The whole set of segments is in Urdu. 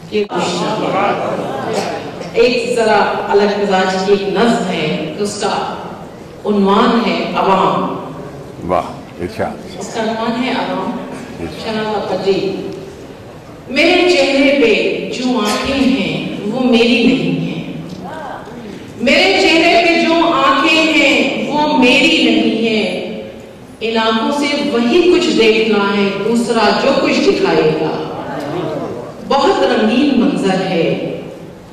کہ ایک ذرا الگ مزاج کی ایک نظم ہے، اس کا عنوان ہے عوام. واہ ارشاد. اس کا عنوان ہے عوام. شناظہ قدری. میرے چہرے پہ جو آنکھیں ہیں وہ میری نہیں ہیں. میرے چہرے پہ جو آنکھیں ہیں وہ میری نہیں ہیں. ان آنکھوں سے وہی کچھ دیکھنا ہے، دوسرا جو کچھ دکھائے گا. بہت رنگین منظر ہے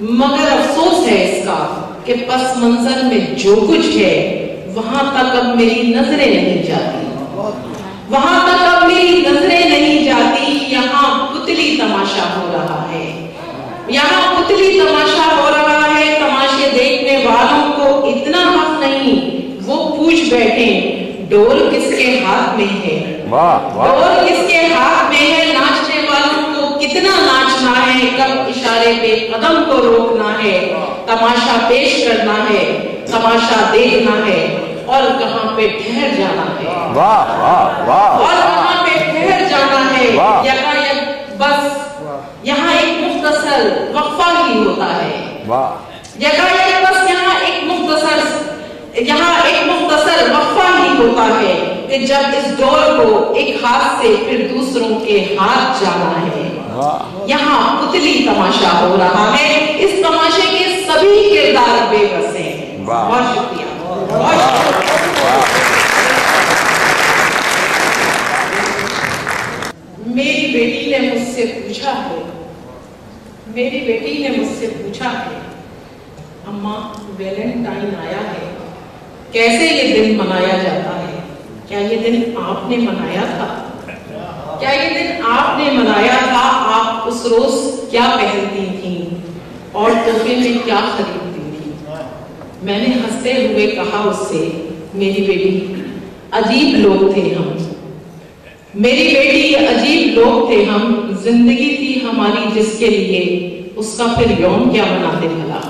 مگر افسوس ہے اس کا کہ پس منظر میں جو کچھ ہے وہاں تک اب میری نظریں نہیں جاتی. وہاں تک اب میری نظریں نہیں جاتی. یہاں پتلی تماشا ہو رہا ہے. یہاں پتلی تماشا ہو رہا ہے. تماشے دیکھنے والوں کو اتنا حق نہیں وہ پوچھ بیٹھیں ڈول کس کے ہاتھ میں ہے. ڈول کس کے ہاتھ میں ہے. ناچنے والوں کو کتنا ناچنا ہے، کب اشارے پہ قدم کو روکنا ہے. تماشا پیش کرنا ہے، تماشا دیکھنا ہے اور کہاں پہ ٹھہر جانا ہے. اور کہاں پہ ٹھہر جانا ہے. بس یہاں ایک مختصر وقفہ ہی ہوتا ہے. بس یہاں ایک مختصر وقفہ ہی ہوتا ہے کہ جب اس ڈول کو ایک ہاتھ سے پھر دوسروں کے ہاتھ جانا ہے. یہاں پتلی تماشا ہو رہا ہے. اس تماشے کے سبھی کردار بے بس ہیں. بہت شکریہ. میری بیٹی نے مجھ سے پوچھا ہے اماں ویلنٹائن آیا ہے، کیسے یہ دن منایا جاتا ہے؟ کیا یہ دن آپ نے منایا تھا؟ آپ اس روز کیا پہنتی تھیں اور تحفے میں کیا خریدتی تھیں؟ میں نے ہنستے ہوئے کہا اس سے میری بیٹی عجیب لوگ تھے ہم. زندگی تھی ہماری جس کے لیے اس کا پھر یوم کیا مناتے بھلا.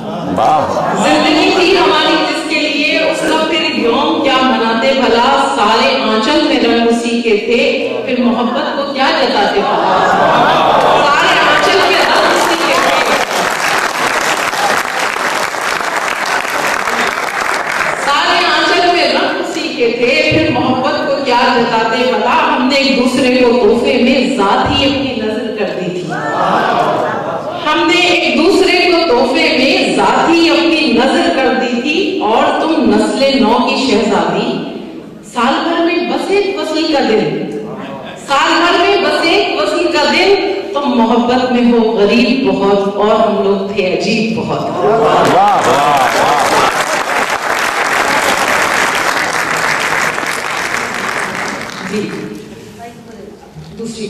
زندگی تھی ہماری جس کے لیے اس کا پھر یوم کیا مناتے بھلا. سارے آنچل میں رنگ اسی کے تھے پھر محبت کو کیا جتاتے بھلا. سارے آنچل میں رنگ اسی کے تھے. سارے آنچل میں رنگ اسی کے تھے پھر محبت کو کیا جتاتے بھلا. ہم نے ایک دوسرے کو تحفے میں ذات ہی اپنی نظر کر دی تھی. اور تم نسل نو کی شہزادی. سال بھر میں بس ایک وصل کا دن. تم محبت میں ہو غریب بہت اور ہم لوگ تھے عجیب بہت. جی دوسری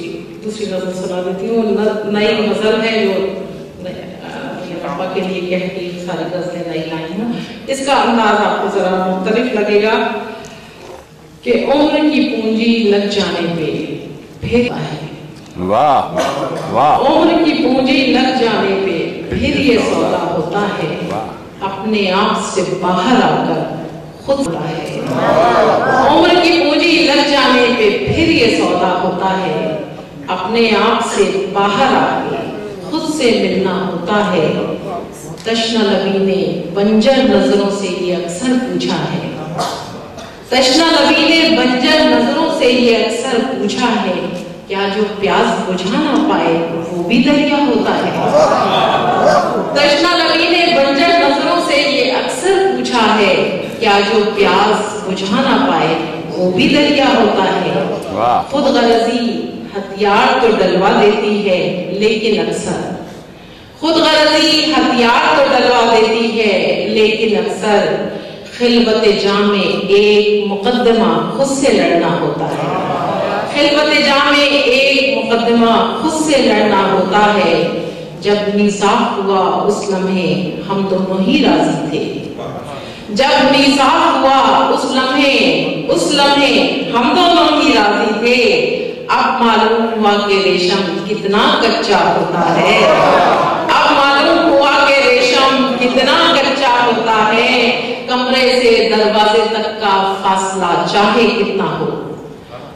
غزل سنا دیتی ہوں. نئی غزل ہے جو پاپا کے لیے کہہ کے ساری غزلیں نئی لائی ہوں. اس کا انداز آپ کو ذرا مختلف لگے گا کہ عمر کی پونجی لگ جانے پہ پھر عمر کی پونجی لگ جانے پہ پھر یہ سودا ہوتا ہے. اپنے آپ سے باہر آ کر خود ہوتا ہے. عمر کی پونجی لگ جانے پہ پھر یہ سودا ہوتا ہے. اپنے آپ سے باہر آ کے خود سے ملنا ہوتا ہے. تشنہ لبی نے بنجر نظروں سے یہ اکثر پوچھا ہے. تشنہ لبی نے بنجر نظروں سے یہ اکثر پوچھا ہے کیا جو پیاس بجھا نہ پائے وہ بھی دریا ہوتا ہے. تشنہ لبی نے بنجر نظروں سے یہ اکثر پوچھا ہے کیا جو پیاس بجھا نہ پائے وہ بھی دریا ہوتا ہے. خود غرضی ہتھیار تو ڈلوا دیتی ہے لیکن اکثر خلوت جاں میں ایک مقدمہ خود سے لڑنا ہوتا ہے. جب میثاق ہوا اس لمحے ہم دونوں ہی راضی تھے. ہم دونوں ہی راضی تھے. اب معلوم ہوا کہ ریشم کتنا کچا ہوتا ہے. کمرے سے دروازے تک کا فاصلہ چاہے کتنا ہو.